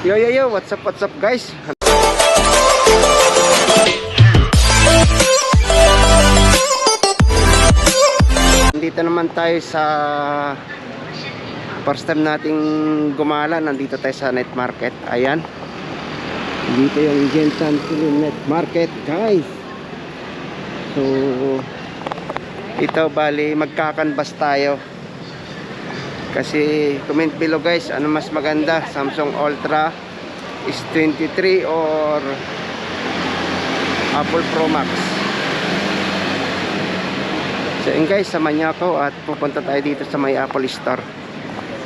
Yo yo yo, what's up guys? Nandito naman tayo sa first time nating gumala. Nandito tayo sa night market. Ayan. Dito yung Jensen Night Market, guys. So ito bali magkakanbas tayo. Kasi comment below guys, ano mas maganda, Samsung Ultra S23 or Apple Pro Max. So yun guys, samahan niyo ako at pupunta tayo dito sa may Apple Store.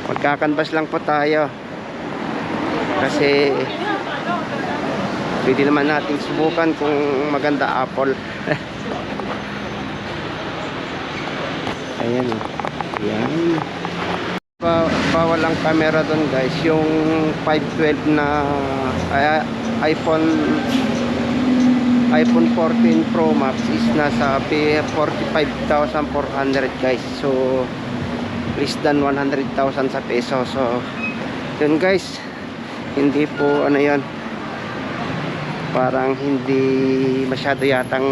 Magkakanbas lang po tayo. Kasi pwede naman nating subukan kung maganda Apple. Ayan. Ayan. Bawal ang camera doon guys. Yung 512 na iPhone 14 Pro Max is nasa 45,400 guys. So less than 100,000 sa peso. So yun guys, hindi po ano yun, parang hindi masyado yatang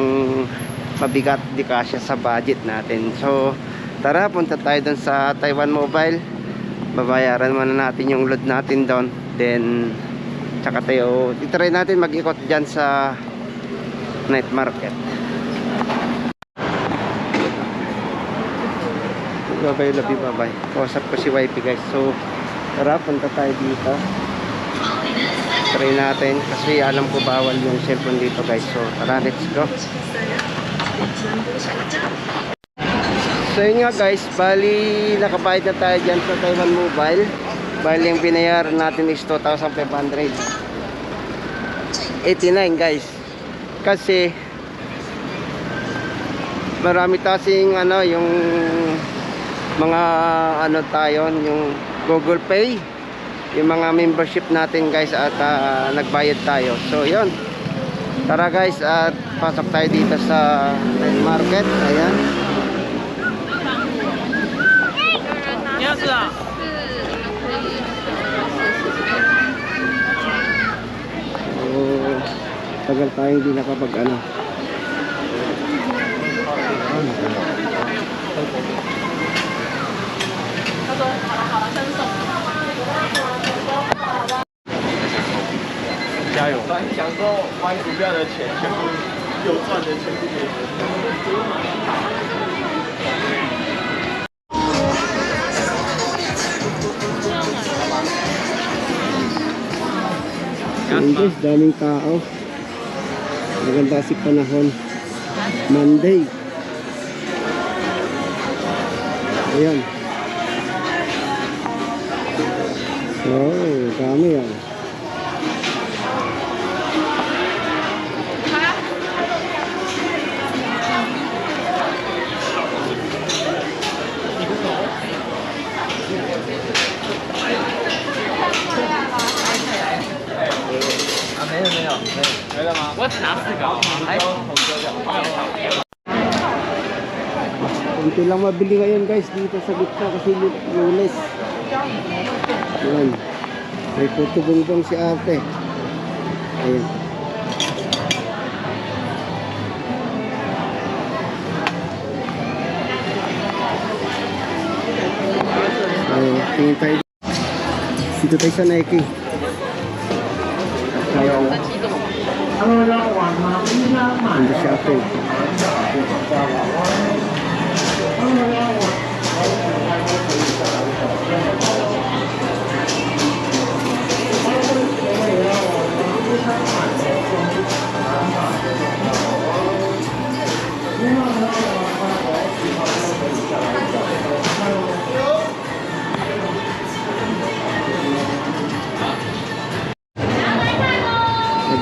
mabigat, di kasya sa budget natin. So tara, punta tayo dun sa Taiwan Mobile. Babayaran muna natin yung load natin doon. Then tsaka tayo itry natin mag-ikot dyan sa night market. Bye-bye, love you, bye-bye. Kausap ko si Wifey guys. So tara, punta tayo dito. Try natin kasi alam ko bawal yung cellphone dito guys. So tara, let's go. So yun nga guys, bali nakabayad na tayo dyan sa Taiwan Mobile. Bali yung binayaran natin is 2,589 guys. Kasi marami tasing ano, yung mga ano tayo, yung Google Pay, yung mga membership natin guys, at nagbayad tayo. So yun, tara guys, at pasok tayo dito sa night market. Ayan. Tagal tayo hindi nakapag ano. Jayo. 享受玩股票的钱全部有赚的全部给你。Ayan guys, daming tao. Maganda si panahon. Monday. Ayan. Oh, dami yan. Kunti lang mabili ngayon guys dito sa gitna kasi Lunes. Ayan. May puto bongbong si ate. Ayan. Tingin tayo. Dito tayo sa Nike. Ang shopping.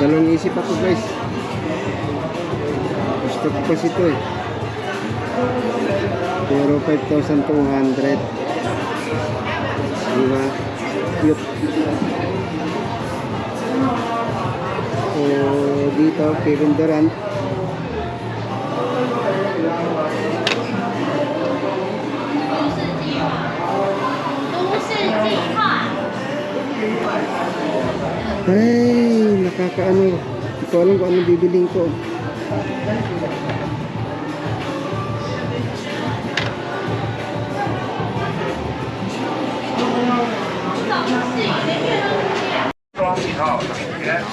Dalawang isip ako guys. Gusto ko kasi ito eh. Pero 5,200. Diba? Cute. So dito, Kevin Durant. Ay, nakakaano. Hindi ko alam kung ano bibiling ko.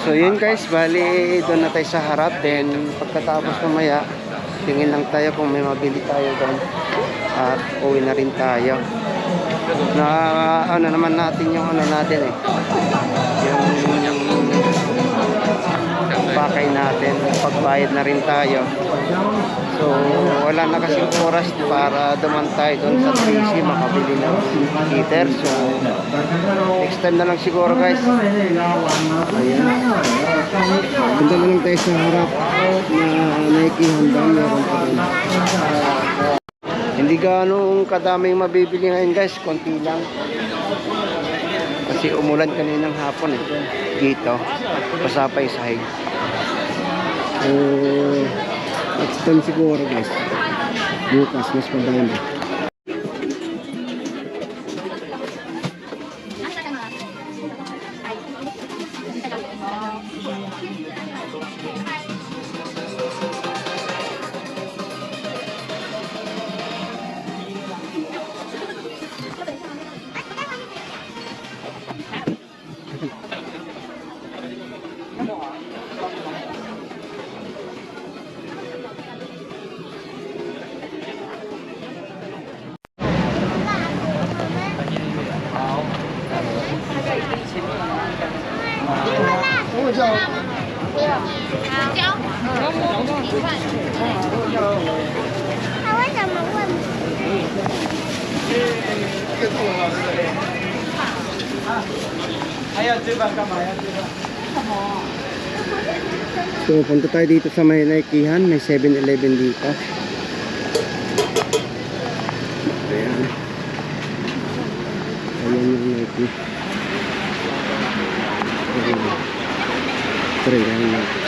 So yun guys, bali doon na tayo sa harap. Then pagkatapos mamaya, tingin lang tayo kung may mabili tayo doon. At uwi na rin tayo. Na ano naman natin yung ano natin eh. Yung pakay natin. Pagbayad na rin tayo. So wala na kasing oras para duman tayo doon sa 3C makabili ng heater. So next time na lang siguro guys. Ayan. Punta na lang tayo sa harap na Nike Honda. Meron pa rin. Hindi ganong kadaming mabibili ngayon guys. Konti lang. Kasi umulan kaninang hapon eh. Dito. Pasapay sahig. Next time siguro guys. Bukas mas madami. So punta tayo dito sa may Nikehan. May 7-Eleven dito. Ayan. Ayan yung Nike. Try lang natin.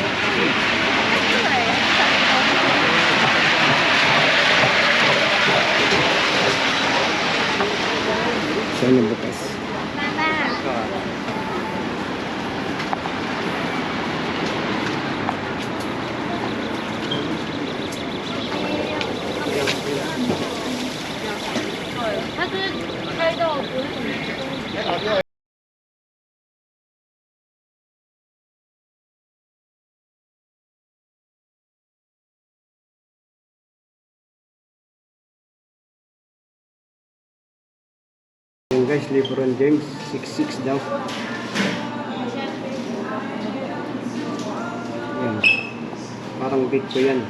Sana bukas. Ayan guys, LeBron James 6'6 daw. Ayan. Parang big ko yan.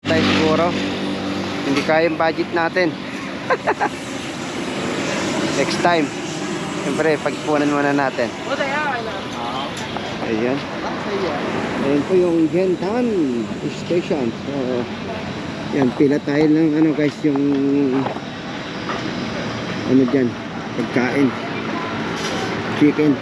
Tayo siguro. Hindi kaya yung budget natin. Next time. Siyempre, pag-ipunan muna natin. Ayan. Ayan po yung Gentan Station. So, yan, pila tayo ng ano guys, yung ano dyan, pagkain. Chicken.